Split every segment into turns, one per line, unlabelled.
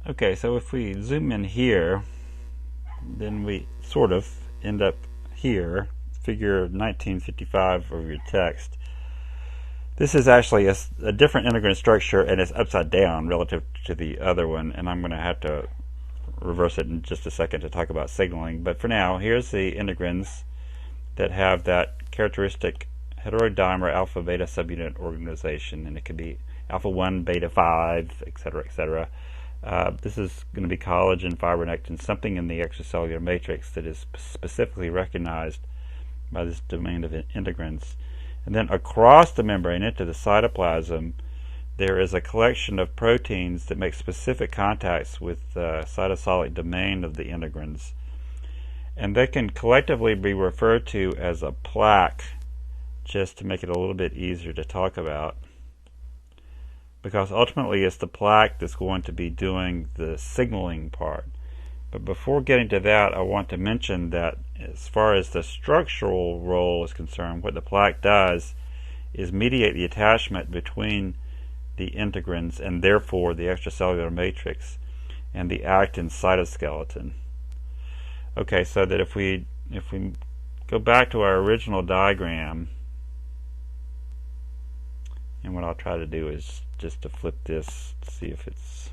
Okay, so if we zoom in here, then we sort of end up here, figure 1955 over your text. This is actually a different integrand structure, and it's upside down relative to the other one, and I'm going to have to reverse it in just a second to talk about signaling. But for now, here's the integrands that have that characteristic heterodimer alpha beta subunit organization, and it could be alpha 1, beta 5, etc., etc. This is going to be collagen, fibronectin, something in the extracellular matrix that is specifically recognized by this domain of integrands. And then across the membrane into the cytoplasm, there is a collection of proteins that make specific contacts with the cytosolic domain of the integrands. And they can collectively be referred to as a plaque, just to make it a little bit easier to talk about, because ultimately it's the plaque that's going to be doing the signaling part. But before getting to that, I want to mention that as far as the structural role is concerned, what the plaque does is mediate the attachment between the integrands and therefore the extracellular matrix and the actin cytoskeleton. Okay, so that if we go back to our original diagram, and what I'll try to do is just to flip this to see if it's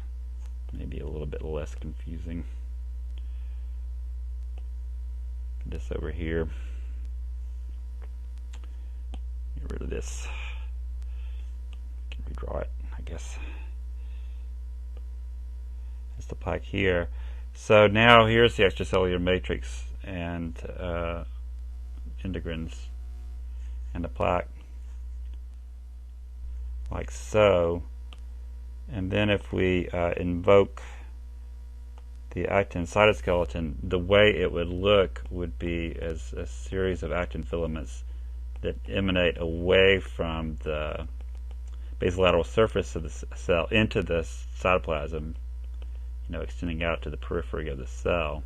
maybe a little bit less confusing. This over here. Get rid of this. Can redraw it, I guess. That's the plaque here. So now here's the extracellular matrix and integrands and the plaque, like so. And then if we invoke the actin cytoskeleton, the way it would look would be as a series of actin filaments that emanate away from the basolateral surface of the cell into the cytoplasm, extending out to the periphery of the cell.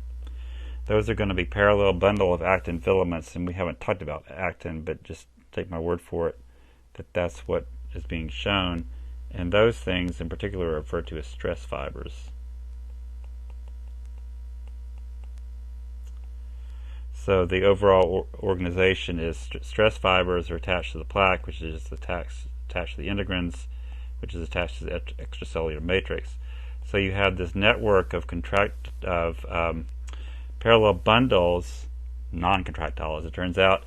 Those are going to be parallel bundle of actin filaments, and we haven't talked about actin, but just take my word for it that that's what is being shown. And those things in particular are referred to as stress fibers. So the overall organization is stress fibers are attached to the plaque, which is attached to the integrands, which is attached to the extracellular matrix. So you have this network of parallel bundles, non-contractile as it turns out,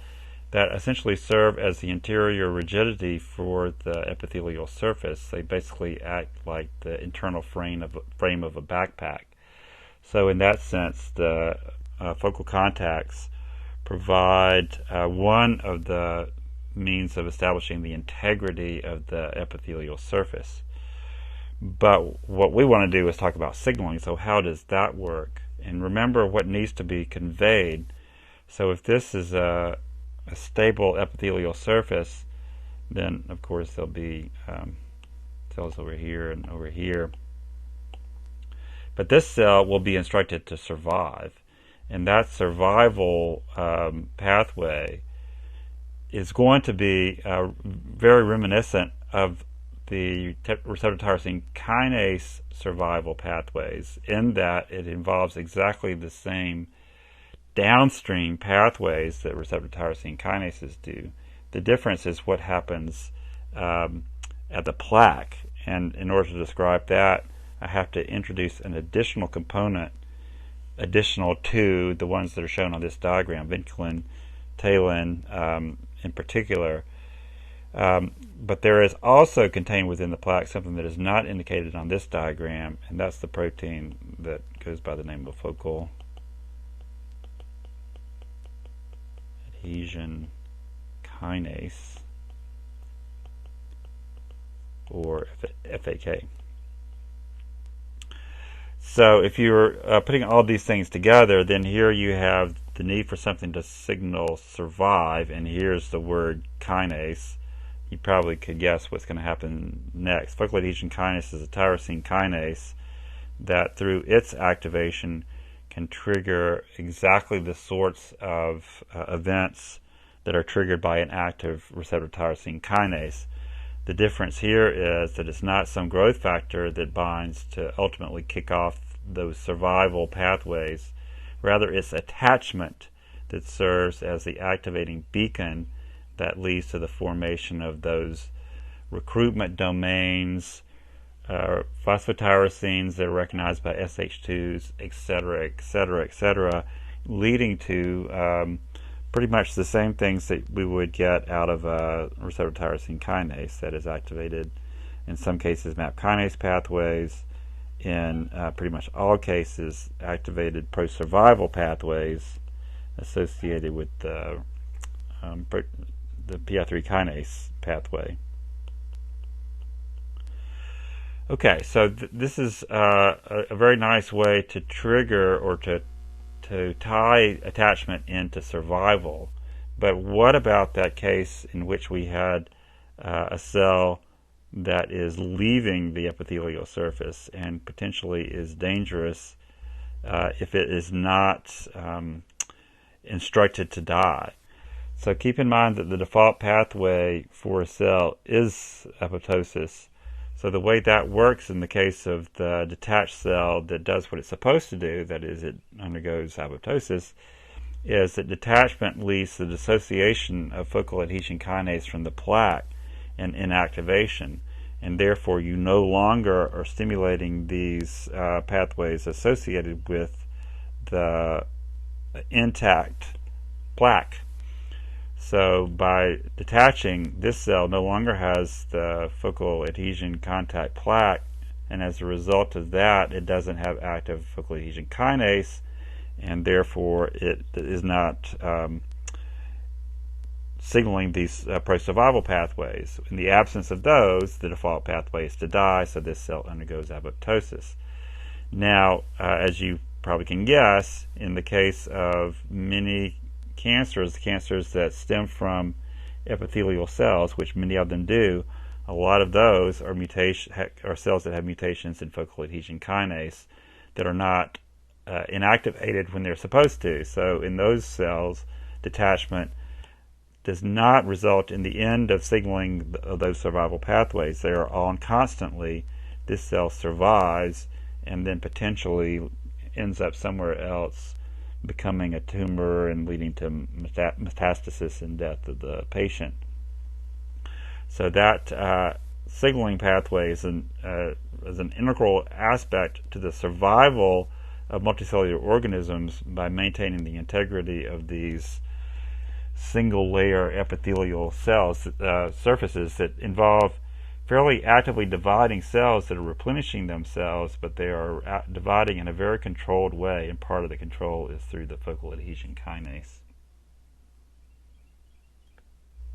that essentially serve as the interior rigidity for the epithelial surface. They basically act like the internal frame of a backpack. So in that sense, the focal contacts provide one of the means of establishing the integrity of the epithelial surface. But what we want to do is talk about signaling. So how does that work? And remember what needs to be conveyed. So if this is a stable epithelial surface, then of course there'll be cells over here and over here. But this cell will be instructed to survive. And that survival pathway is going to be very reminiscent of the receptor tyrosine kinase survival pathways, in that it involves exactly the same downstream pathways that receptor tyrosine kinases do. The difference is what happens at the plaque. And in order to describe that, I have to introduce an additional component, additional to the ones that are shown on this diagram, vinculin, talin in particular. But there is also contained within the plaque something that is not indicated on this diagram, and that's the protein that goes by the name of focal adhesion kinase, or FAK. So if you're putting all these things together, then here you have the need for something to signal survive, and here's the word kinase. You probably could guess what's going to happen next. Focal adhesion kinase is a tyrosine kinase that through its activation can trigger exactly the sorts of events that are triggered by an active receptor tyrosine kinase. The difference here is that it's not some growth factor that binds to ultimately kick off those survival pathways. Rather, it's attachment that serves as the activating beacon that leads to the formation of those recruitment domains, phosphotyrosines that are recognized by SH2s, etc., etc., etc., leading to pretty much the same things that we would get out of a receptor tyrosine kinase that is activated in some cases MAP kinase pathways, in pretty much all cases activated pro-survival pathways associated with the PI3 kinase pathway. Okay, so this is a very nice way to trigger or to tie attachment into survival. But what about that case in which we had a cell that is leaving the epithelial surface and potentially is dangerous if it is not instructed to die? So keep in mind that the default pathway for a cell is apoptosis. So the way that works in the case of the detached cell that does what it's supposed to do, that is, it undergoes apoptosis, is that detachment leads to the dissociation of focal adhesion kinase from the plaque and inactivation, and therefore you no longer are stimulating these pathways associated with the intact plaque. So by detaching, this cell no longer has the focal adhesion contact plaque, and as a result of that, it doesn't have active focal adhesion kinase, and therefore it is not signaling these pro-survival pathways. In the absence of those, the default pathway is to die, so this cell undergoes apoptosis. Now, as you probably can guess, in the case of many cancers that stem from epithelial cells, which many of them do, a lot of those are cells that have mutations in focal adhesion kinase that are not inactivated when they're supposed to. So in those cells, detachment does not result in the end of signaling those survival pathways. They are on constantly. This cell survives and then potentially ends up somewhere else, becoming a tumor and leading to metastasis and death of the patient. So that signaling pathway is an integral aspect to the survival of multicellular organisms by maintaining the integrity of these single-layer epithelial cells surfaces that involve fairly actively dividing cells that are replenishing themselves, but they are dividing in a very controlled way, and part of the control is through the focal adhesion kinase.